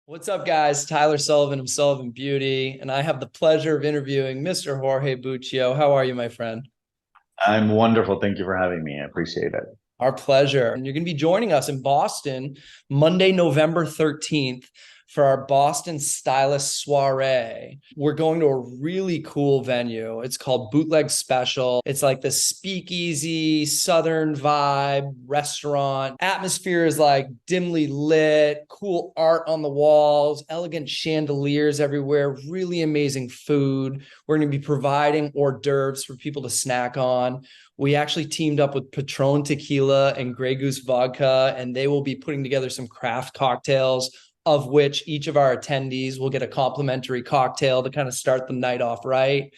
What's up, guys? Tyler Sullivan of Sullivan Beauty, and I have the pleasure of interviewing Mr. Jorge Buccio. How are you, my friend? I'm wonderful. Thank you for having me. I appreciate it. Our pleasure. And you're going to be joining us in Boston Monday, November 13th for our Boston Stylist Soiree. We're going to a really cool venue. It's called Bootleg Special. It's like the speakeasy, southern vibe restaurant. Atmosphere is like dimly lit, cool art on the walls, elegant chandeliers everywhere, really amazing food. We're going to be providing hors d'oeuvres for people to snack on. We actually teamed up with Patron Tequila and Grey Goose Vodka, and they will be putting together some craft cocktails, of which each of our attendees will get a complimentary cocktail to kind of start the night off right.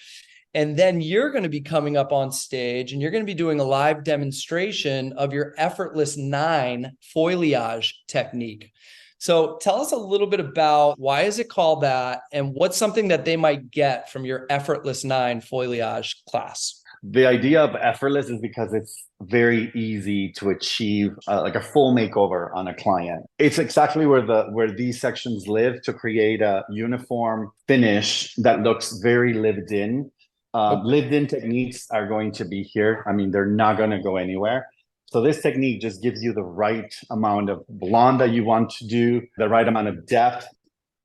And then you're going to be coming up on stage and you're going to be doing a live demonstration of your effortless 9 foliage technique. So tell us a little bit about why is it called that and what's something that they might get from your effortless 9 foliage class. The idea of effortless is because it's very easy to achieve like a full makeover on a client. It's exactly where these sections live to create a uniform finish that looks very lived in. Lived in techniques are going to be here. I mean, they're not going to go anywhere. So this technique just gives you the right amount of blonde that you want to do, the right amount of depth.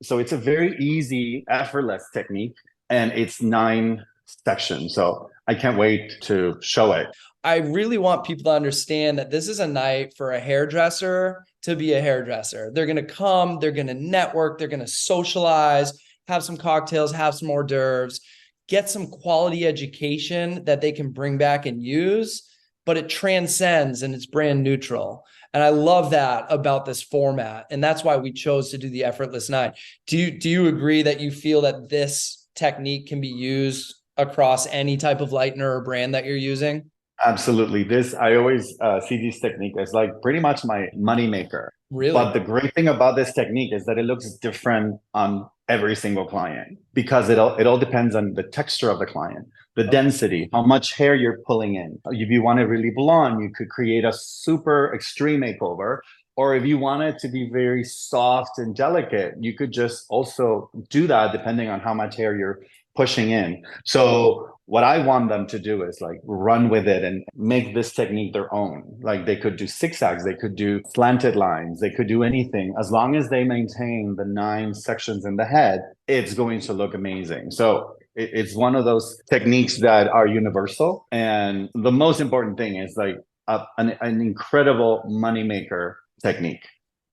So it's a very easy, effortless technique, and it's 9 sections. So I can't wait to show it. I really want people to understand that this is a night for a hairdresser to be a hairdresser. They're going to come, they're going to network, they're going to socialize, have some cocktails, have some hors d'oeuvres, get some quality education that they can bring back and use, but it transcends and it's brand neutral. And I love that about this format. And that's why we chose to do the Effortless 9. Do you agree that you feel that this technique can be used across any type of lightener or brand that you're using? Absolutely. This, I always see this technique as like pretty much my money maker. But Really? the great thing about this technique is that it looks different on every single client because it all depends on the texture of the client, the density, how much hair you're pulling in. If you want it really blonde, you could create a super extreme makeover. Or if you want it to be very soft and delicate, you could just also do that depending on how much hair you're pushing in. So what I want them to do is like run with it and make this technique their own. Like they could do zigzags, they could do slanted lines, they could do anything. As long as they maintain the 9 sections in the head, it's going to look amazing. So it's one of those techniques that are universal. And the most important thing is like an incredible moneymaker technique.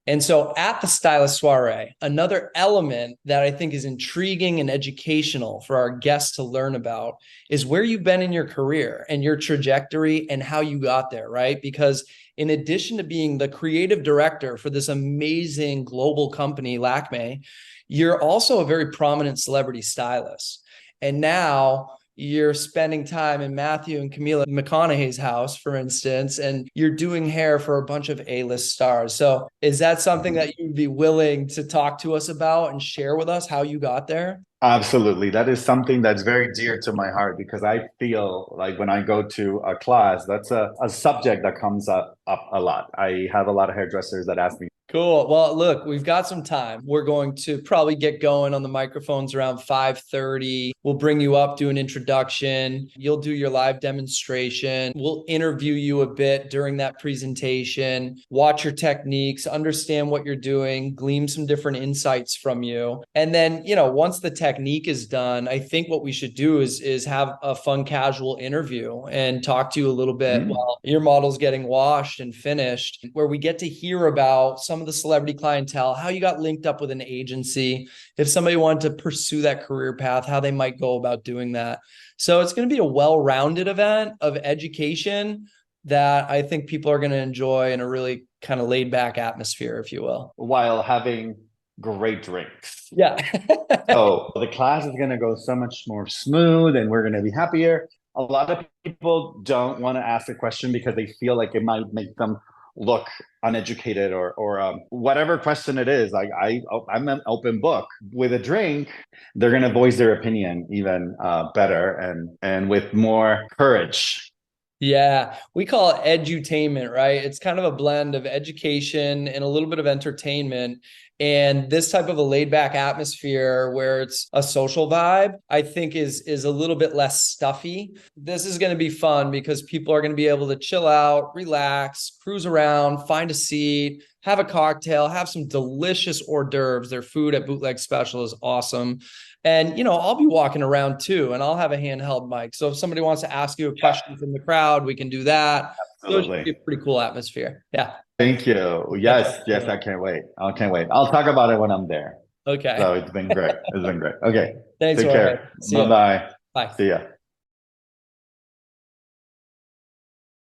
And so at the Stylist Soiree, another element that I think is intriguing and educational for our guests to learn about is where you've been in your career and your trajectory and how you got there, right? Because in addition to being the creative director for this amazing global company, LAKME, you're also a very prominent celebrity stylist. And now you're spending time in Matthew and Camila McConaughey's house, for instance, and you're doing hair for a bunch of A-list stars. So is that something that you'd be willing to talk to us about and share with us how you got there? Absolutely. That is something that's very dear to my heart because I feel like when I go to a class, that's a subject that comes up a lot. I have a lot of hairdressers that ask me. Cool. Well, look, we've got some time. We're going to probably get going on the microphones around 5:30. We'll bring you up, do an introduction. You'll do your live demonstration. We'll interview you a bit during that presentation, watch your techniques, understand what you're doing, glean some different insights from you. And then, once the technique is done, I think what we should do is have a fun, casual interview and talk to you a little bit Mm. while your model's getting washed and finished, where we get to hear about some of the celebrity clientele, how you got linked up with an agency, if somebody wanted to pursue that career path, how they might go about doing that. So it's going to be a well-rounded event of education that I think people are going to enjoy in a really kind of laid back atmosphere, if you will. While having great drinks. Yeah. So the class is going to go so much more smooth and we're going to be happier. A lot of people don't want to ask a question because they feel like it might make them look uneducated or whatever question it is. Like I'm an open book. With a drink, they're going to voice their opinion even better and with more courage. Yeah, we call it edutainment, right? It's kind of a blend of education and a little bit of entertainment. And this type of a laid back atmosphere where it's a social vibe, I think is a little bit less stuffy. This is going to be fun because people are going to be able to chill out, relax, cruise around, find a seat, have a cocktail, have some delicious hors d'oeuvres. Their food at Bootleg Special is awesome. And, you know, I'll be walking around too, and I'll have a handheld mic. So if somebody wants to ask you a question from the crowd, we can do that. So it should be Absolutely. a pretty cool atmosphere. Yeah. Thank you. Yes, yes, I can't wait. I can't wait. I'll talk about it when I'm there. Okay. So it's been great. It's been great. Okay. Thanks, Take Jorge. care. See Bye ya. bye. Bye. See ya.